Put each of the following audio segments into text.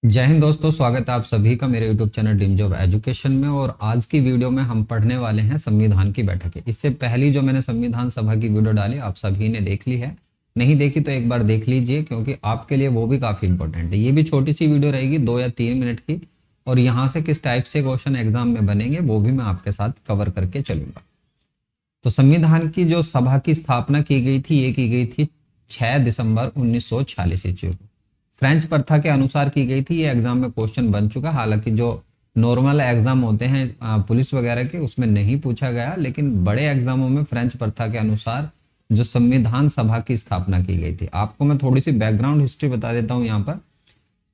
जय हिंद दोस्तों, स्वागत है आप सभी का मेरे YouTube channel dream job education में। और आज की वीडियो में हम पढ़ने वाले हैं संविधान की बैठकें। इससे पहली जो मैंने संविधान सभा की वीडियो डाली आप सभी ने देख ली है, नहीं देखी तो एक बार देख लीजिए क्योंकि आपके लिए वो भी काफ़ी इंपॉर्टेंट है। ये भी छोटी सी वीडियो रहेगी 2 या 3 मिनट की, और यहाँ से किस टाइप से क्वेश्चन एग्जाम में बनेंगे वो भी मैं आपके साथ कवर करके चलूंगा। तो संविधान की जो सभा की स्थापना की गई थी ये की गई थी 6 दिसंबर 1946 ईस्वी को। फ्रेंच प्रथा के अनुसार की गई थी। ये एग्जाम में क्वेश्चन बन चुका, हालांकि जो नॉर्मल एग्जाम होते हैं पुलिस वगैरह के उसमें नहीं पूछा गया, लेकिन बड़े एग्जामों में फ्रेंच प्रथा के अनुसार जो संविधान सभा की स्थापना की गई थी। आपको मैं थोड़ी सी बैकग्राउंड हिस्ट्री बता देता हूँ यहाँ पर।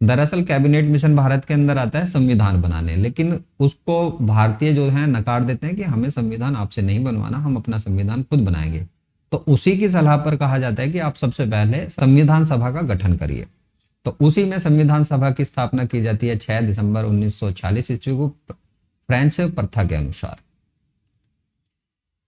दरअसल कैबिनेट मिशन भारत के अंदर आता है संविधान बनाने, लेकिन उसको भारतीय जो है नकार देते हैं कि हमें संविधान आपसे नहीं बनवाना, हम अपना संविधान खुद बनाएंगे। तो उसी की सलाह पर कहा जाता है कि आप सबसे पहले संविधान सभा का गठन करिए। तो उसी में संविधान सभा की स्थापना की जाती है 6 दिसंबर 1946 ईस्वी को फ्रेंच प्रथा के अनुसार।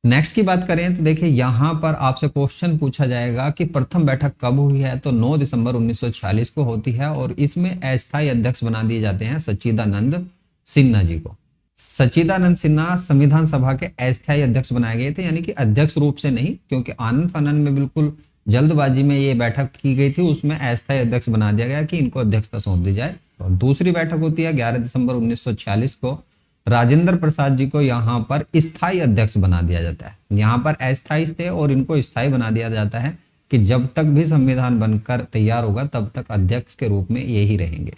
नेक्स्ट की बात करें तो देखिए यहां पर आपसे क्वेश्चन पूछा जाएगा कि प्रथम बैठक कब हुई है, तो 9 दिसंबर 1946 को होती है, और इसमें अस्थायी अध्यक्ष बना दिए जाते हैं सच्चिदानंद सिन्हा जी को। सच्चिदानंद सिन्हा संविधान सभा के अस्थायी अध्यक्ष बनाए गए थे, यानी कि अध्यक्ष रूप से नहीं, क्योंकि आनंद फानन में बिल्कुल जल्दबाजी में ये बैठक की गई थी, उसमें अस्थायी अध्यक्ष बना दिया गया कि इनको अध्यक्षता सौंप दी जाए। और दूसरी बैठक होती है 11 दिसंबर 1946 को। राजेंद्र प्रसाद जी को यहाँ पर स्थायी अध्यक्ष बना दिया जाता है। यहाँ पर अस्थायी थे और इनको स्थायी बना दिया जाता है कि जब तक भी संविधान बनकर तैयार होगा तब तक अध्यक्ष के रूप में यही रहेंगे।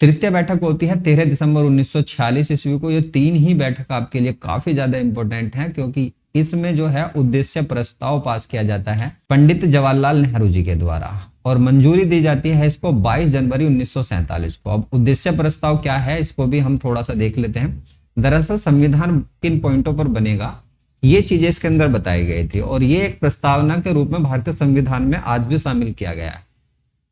तृतीय बैठक होती है 13 दिसंबर 1946 ईस्वी को। ये तीन ही बैठक आपके लिए काफी ज्यादा इंपॉर्टेंट है, क्योंकि इसमें जो है उद्देश्य प्रस्ताव पास किया जाता है पंडित जवाहरलाल नेहरू जी के द्वारा, और मंजूरी दी जाती है इसको 22 जनवरी 1947 को। अब उद्देश्य प्रस्ताव क्या है इसको भी हम थोड़ा सा देख लेते हैं। दरअसल संविधान किन पॉइंटों पर बनेगा ये चीजें इसके अंदर बताई गई थी, और ये एक प्रस्तावना के रूप में भारतीय संविधान में आज भी शामिल किया गया है।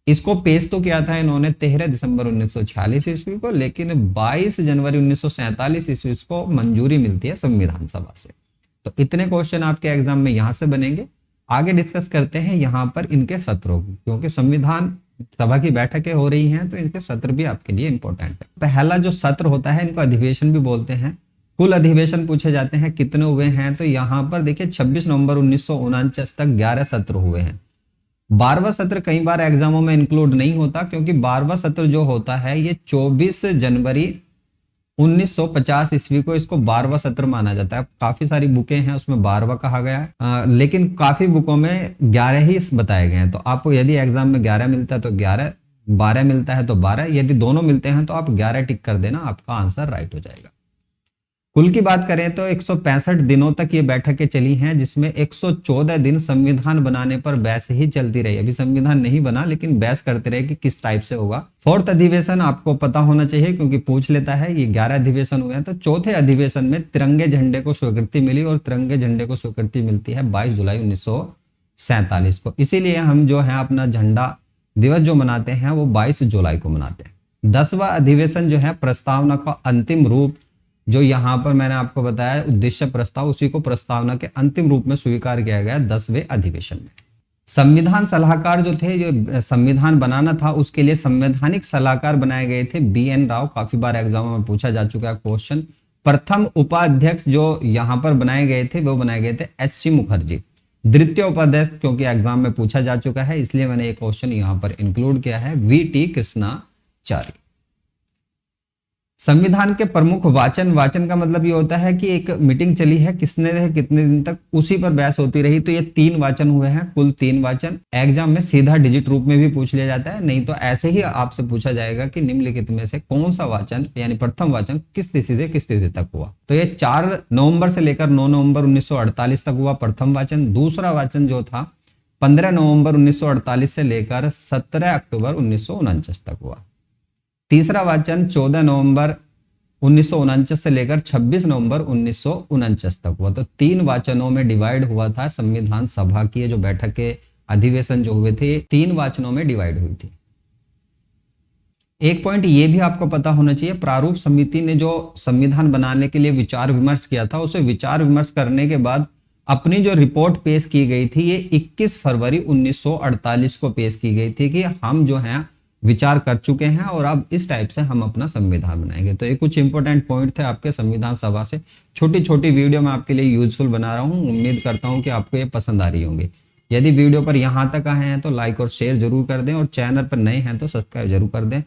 इसको पेश तो किया था इन्होंने 13 दिसंबर 1946 ईस्वी को, लेकिन 22 जनवरी 1947 ईस्वी को मंजूरी मिलती है संविधान सभा से। तो इतने क्वेश्चन आपके एग्जाम में यहां से बनेंगे। आगे डिस्कस करते हैं यहाँ पर इनके सत्रों की, क्योंकि संविधान सभा की बैठकें हो रही हैं तो इनके सत्र भी आपके लिए इंपॉर्टेंट है। पहला जो सत्र होता है इनको अधिवेशन भी बोलते हैं। कुल अधिवेशन पूछे जाते हैं कितने हुए हैं, तो यहाँ पर देखिए 26 नवंबर 1949 तक 11 सत्र हुए हैं। 12वां सत्र कई बार एग्जामों में इंक्लूड नहीं होता, क्योंकि 12वां सत्र जो होता है ये 24 जनवरी 1950 ईस्वी को इसको 12वां सत्र माना जाता है। काफी सारी बुकें हैं उसमें 12वां कहा गया है, लेकिन काफी बुकों में 11 ही बताए गए हैं। तो आपको यदि एग्जाम में 11 मिलता है तो 11, 12 मिलता है तो 12, यदि दोनों मिलते हैं तो आप 11 टिक कर देना, आपका आंसर राइट हो जाएगा। कुल की बात करें तो 165 दिनों तक ये बैठकें चली हैं, जिसमें 114 दिन संविधान बनाने पर बहस ही चलती रही। अभी संविधान नहीं बना लेकिन बहस करते रहे कि किस टाइप से होगा। फोर्थ अधिवेशन आपको पता होना चाहिए क्योंकि पूछ लेता है। ये 11 अधिवेशन हुए हैं, तो चौथे अधिवेशन में तिरंगे झंडे को स्वीकृति मिली, और तिरंगे झंडे को स्वीकृति मिलती है 22 जुलाई 1947 को। इसीलिए हम जो है अपना झंडा दिवस जो मनाते हैं वो 22 जुलाई को मनाते हैं। 10वां अधिवेशन जो है प्रस्तावना का अंतिम रूप, जो यहाँ पर मैंने आपको बताया उद्देश्य प्रस्ताव, उसी को प्रस्तावना के अंतिम रूप में स्वीकार किया गया 10वें अधिवेशन में। संविधान सलाहकार जो थे, जो संविधान बनाना था उसके लिए संवैधानिक सलाहकार बनाए गए थे BN राव। काफी बार एग्जाम में पूछा जा चुका है क्वेश्चन। प्रथम उपाध्यक्ष जो यहाँ पर बनाए गए थे वो बनाए गए थे HC मुखर्जी। द्वितीय उपाध्यक्ष क्योंकि एग्जाम में पूछा जा चुका है इसलिए मैंने एक क्वेश्चन यहाँ पर इंक्लूड किया है, VT कृष्णाचार्य। संविधान के प्रमुख वाचन का मतलब ये होता है कि एक मीटिंग चली है, किसने कितने दिन तक, उसी पर बहस होती रही। तो ये 3 वाचन हुए हैं, कुल 3 वाचन। एग्जाम में सीधा डिजिट रूप में भी पूछ लिया जाता है, नहीं तो ऐसे ही आपसे पूछा जाएगा कि निम्नलिखित में से कौन सा वाचन यानी प्रथम वाचन किस तिथि से किस तिथि तक हुआ। तो ये 4 नवंबर से लेकर 9 नवंबर 1948 तक हुआ प्रथम वाचन। दूसरा वाचन जो था 15 नवंबर 1948 से लेकर 17 अक्टूबर 1949 तक हुआ। तीसरा वाचन 14 नवंबर 1949 से लेकर 26 नवंबर 1949 तक हुआ। तो 3 वाचनों में डिवाइड हुआ था संविधान सभा की जो बैठक के अधिवेशन जो हुए थे, 3 वाचनों में डिवाइड हुई थी। एक पॉइंट ये भी आपको पता होना चाहिए, प्रारूप समिति ने जो संविधान बनाने के लिए विचार विमर्श किया था, उसे विचार विमर्श करने के बाद अपनी जो रिपोर्ट पेश की गई थी ये 21 फरवरी 1948 को पेश की गई थी कि हम जो है विचार कर चुके हैं और अब इस टाइप से हम अपना संविधान बनाएंगे। तो ये कुछ इंपॉर्टेंट पॉइंट थे आपके संविधान सभा से। छोटी छोटी वीडियो मैं आपके लिए यूजफुल बना रहा हूँ, उम्मीद करता हूँ कि आपको ये पसंद आ रही होंगी। यदि वीडियो पर यहाँ तक आए हैं तो लाइक और शेयर जरूर कर दें और चैनल पर नए हैं तो सब्सक्राइब जरूर कर दें।